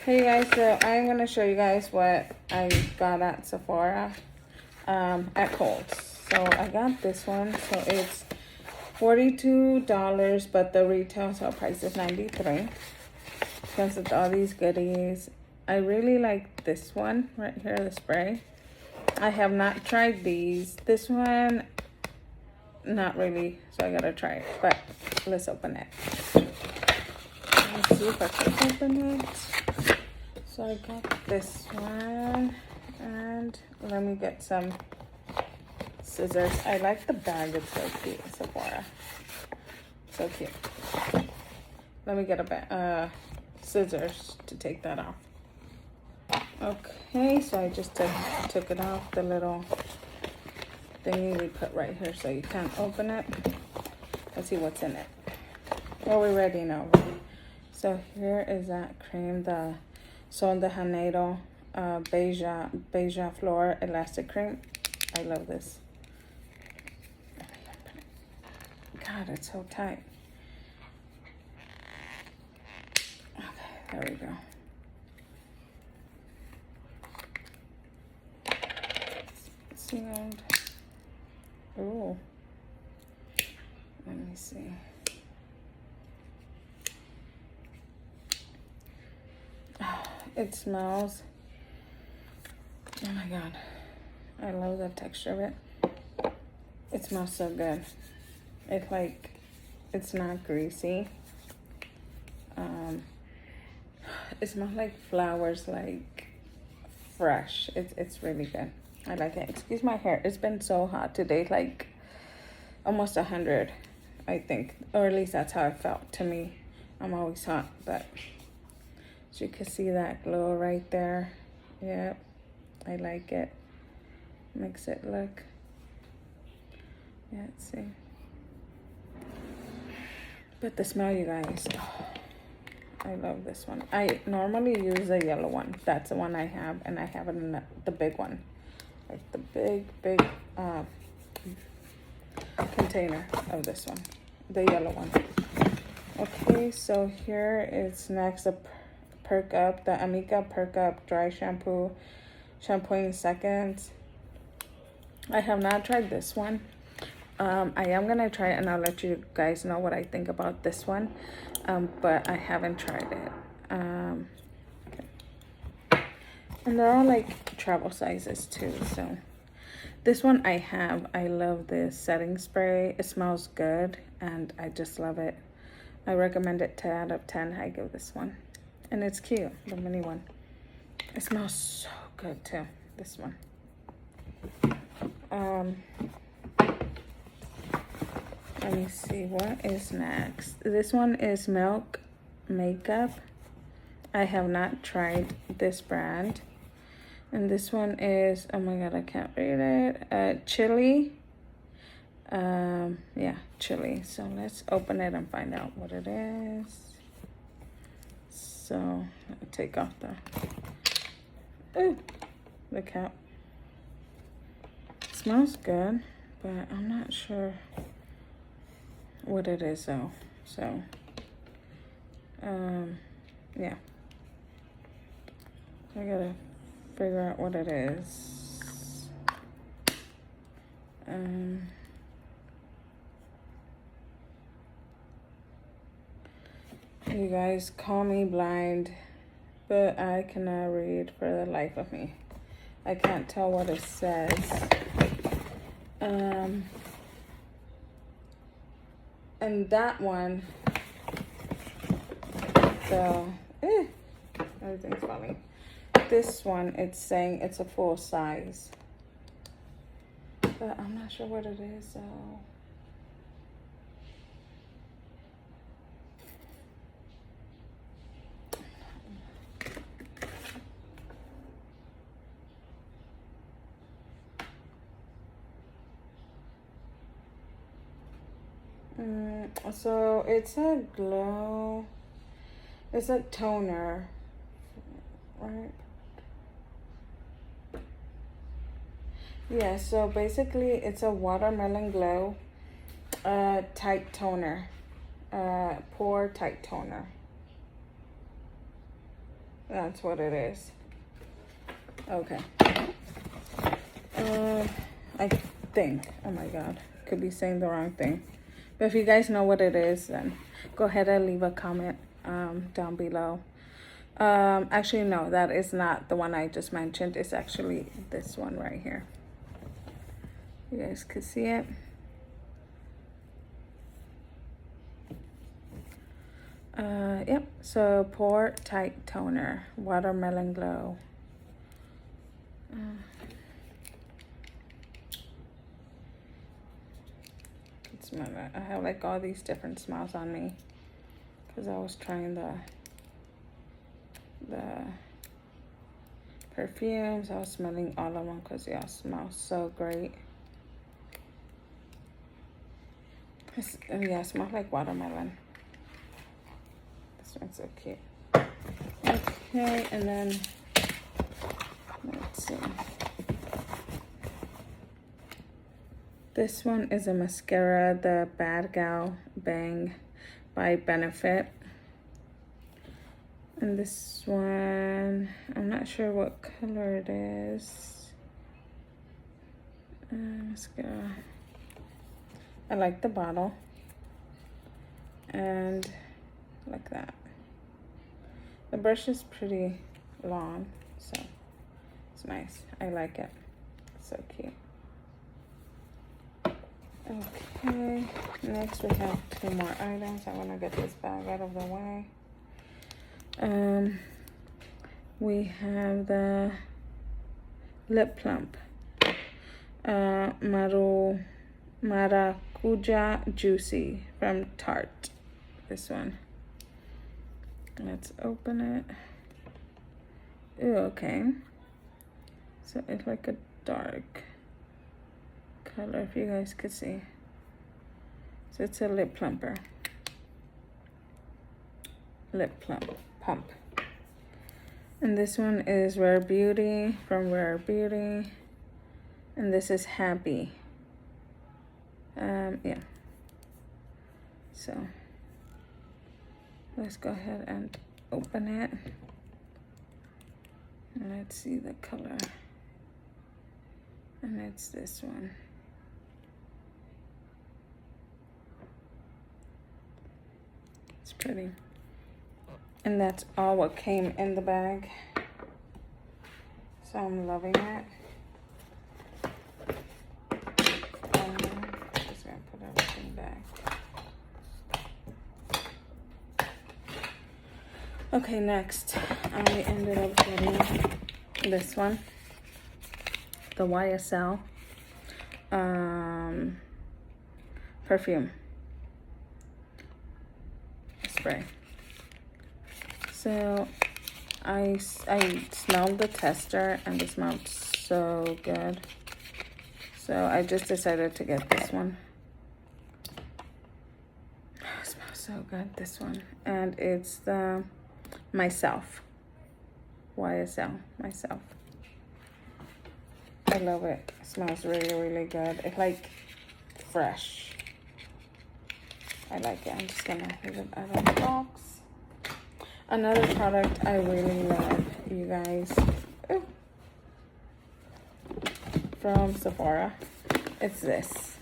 Hey you guys, so I'm gonna show you guys what I got at Sephora at Kohl's. So I got this one. So it's $42, but the retail sale price is $93. Comes with all these goodies. I really like this one right here, the spray. I have not tried these. This one, not really, so I gotta try it. But let's open it. Let's see if I can open it. So I got this one, and let me get some scissors. I like the bag, it's so cute, Sephora. So cute. Let me get a scissors to take that off. Okay, so I just took it off, the little thingy we put right here so you can't open it. Let's see what's in it. Well, we already know. So here is that cream, the Sol de Janeiro Beija Flor Elastic Cream. I love this. God, it's so tight. Okay, there we go. Sealed. Ooh. Let me see. It smells, oh my god, I love the texture of it. It smells so good. It's like, it's not greasy. It smells like flowers, like fresh. It's really good. I like it. Excuse my hair. It's been so hot today, like almost 100, I think, or at least that's how it felt to me. I'm always hot, but so you can see that glow right there. Yep, I like it. Makes it look. Yeah, let's see. But the smell, you guys. Oh, I love this one. I normally use the yellow one. That's the one I have, and I have it in the big one, like the big container of this one, the yellow one. Okay, so here is next the Perk Up, the Amica Perk Up Dry Shampoo, Shampooing Seconds. I have not tried this one. I am gonna try it, and I'll let you guys know what I think about this one. But I haven't tried it. And they're all like travel sizes too. So this one I have. I love this setting spray. It smells good, and I just love it. I recommend it 10 out of 10. I give this one. And it's cute, the mini one. It smells so good too, this one. Let me see, what is next? This one is Milk Makeup. I have not tried this brand. And this one is, oh my god, I can't read it. Chili. Yeah, chili. So let's open it and find out what it is. So let me take off the cap. It smells good, but I'm not sure what it is though. So yeah, I gotta figure out what it is. You guys call me blind, but I cannot read for the life of me. I can't tell what it says. And that one, so everything's falling. This one, it's saying it's a full size, but I'm not sure what it is. So so it's a glow, it's a toner, right? Yeah, so basically it's a watermelon glow tight toner, pore tight toner. That's what it is. Okay. I think, oh my God, could be saying the wrong thing. But if you guys know what it is, then go ahead and leave a comment down below. Actually, no, that is not the one I just mentioned. It's actually this one right here. You guys can see it. Yep, so Pore Tight Toner, Watermelon Glow. Smell it. I have like all these different smells on me because I was trying the perfumes. I was smelling all of them because y'all smell so great. Yeah, it smells like watermelon. This one's so cute. Okay, and then let's see. This one is a mascara, the Bad Gal Bang by Benefit. And this one, I'm not sure what color it is. Mascara. I like the bottle. And like that. The brush is pretty long, so it's nice. I like it. So cute. Okay, next we have 2 more items. I'm gonna get this bag out of the way. We have the lip plump, Maracuja Juicy from Tarte. This one. Let's open it. Ooh, okay. So it's like a dark color, if you guys could see. So it's a lip plumper. Lip pump. And this one is Rare Beauty from Rare Beauty. And this is Happy. Yeah. So let's go ahead and open it. And let's see the color. And it's this one. It's pretty. And that's all what came in the bag. So I'm loving it. Just gonna put everything back. Okay, next I ended up getting this one, the YSL perfume spray. So I smelled the tester and it smelled so good. So I just decided to get this one. Oh, it smells so good, this one. And it's the Myself. YSL, Myself. I love it. It smells really, really good. It's like fresh. I like it. I'm just gonna leave it out of the box. Another product I really love, you guys, from Sephora. It's this.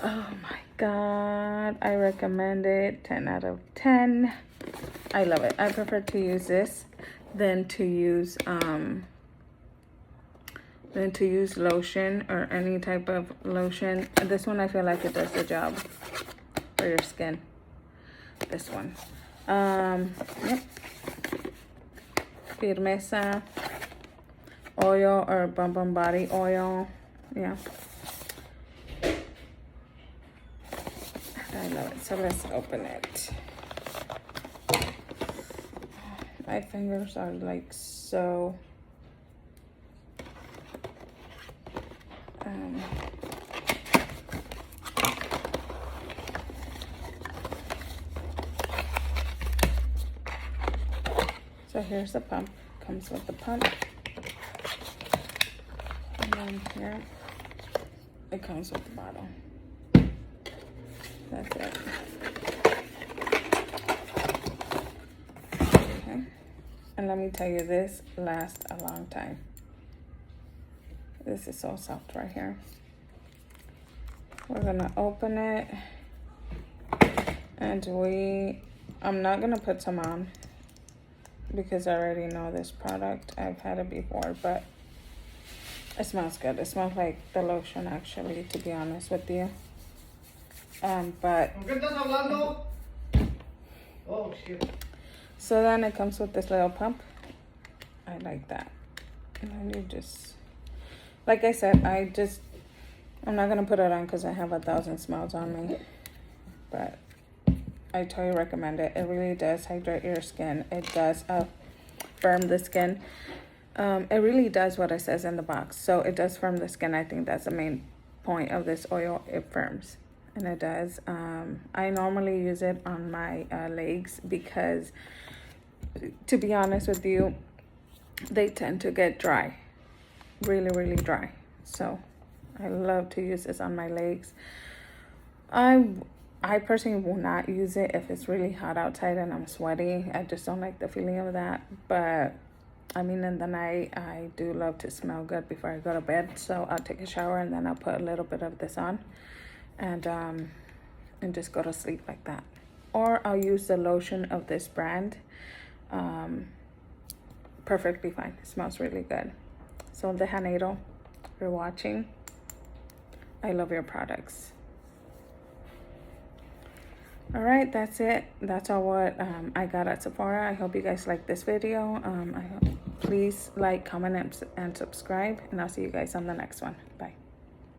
Oh my God. I recommend it. 10 out of 10. I love it. I prefer to use this than to use lotion or any type of lotion. This one I feel like it does the job for your skin. This one. Yep. Firmeza oil or Bum Body oil. Yeah. I love it. So let's open it. My fingers are like so so here's the pump. Comes with the pump. And then here it comes with the bottle. That's it. Okay. Okay. And let me tell you, this lasts a long time. This is so soft right here. We're gonna open it. And I'm not gonna put some on because I already know this product. I've had it before, but it smells good. It smells like the lotion, actually, to be honest with you. But oh shit. So then it comes with this little pump. I like that. And then you just, like I said, I'm not gonna put it on because I have 1,000 smells on me. But I totally recommend it. It really does hydrate your skin. It does firm the skin. It really does what it says in the box. So it does firm the skin. I think that's the main point of this oil. It firms. And it does. I normally use it on my legs because, to be honest with you, they tend to get dry. Really, really dry. So I love to use this on my legs. I personally will not use it if it's really hot outside and I'm sweaty. I just don't like the feeling of that. But I mean, in the night, I do love to smell good before I go to bed. So I'll take a shower and then I'll put a little bit of this on and just go to sleep like that. Or I'll use the lotion of this brand. Perfectly fine. It smells really good. So the Janeiro, if you're watching, I love your products. All right, that's it. That's all what I got at Sephora. I hope you guys like this video. Please like, comment, and subscribe, and I'll see you guys on the next one. Bye.